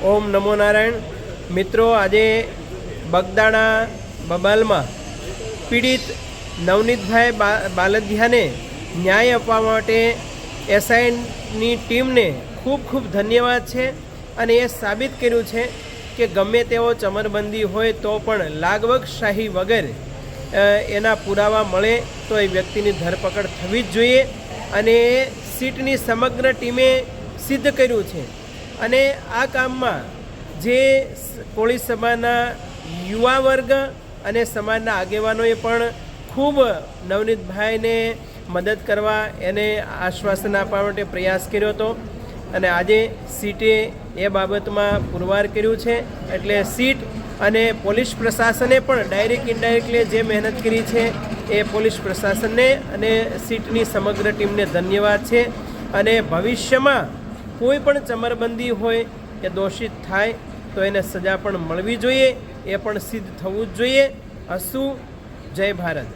ઓમ નમો નારાયણ। મિત્રો, આજે બગદાણા બબાલમાં પીડિત નવનીતભાઈ બાલદિયાને ન્યાય આપવા માટે એસઆઈની ટીમને ખૂબ ખૂબ ધન્યવાદ છે। અને એ સાબિત કર્યું છે કે ગમે તેવો ચમરબંધી હોય તો પણ લાગવગશાહી વગર એના પુરાવા મળે તો એ વ્યક્તિની ધરપકડ થવી જ જોઈએ। અને સીટની સમગ્ર ટીમે સિદ્ધ કર્યું છે। અને આ કામમાં જે કોળી સમાજના યુવા વર્ગ અને સમાજના આગેવાનોએ પણ ખૂબ નવનીતભાઈને મદદ કરવા એને આશ્વાસન આપવા માટે પ્રયાસ કર્યો હતો। અને આજે સીટે એ બાબતમાં પુરવાર કર્યું છે। એટલે સીટ અને પોલીસ પ્રશાસને પણ ડાયરેક્ટ ઇનડાયરેક્ટલી જે મહેનત કરી છે એ પોલીસ પ્રશાસનને અને સીટની સમગ્ર ટીમને ધન્યવાદ છે। અને ભવિષ્યમાં કોઈ પણ ચમરબંધી હોય એ દોષિત થાય તો એને સજા પણ મળવી જોઈએ, એ પણ સિદ્ધ થવું જ જોઈએ। અસ્તુ, જય ભારત।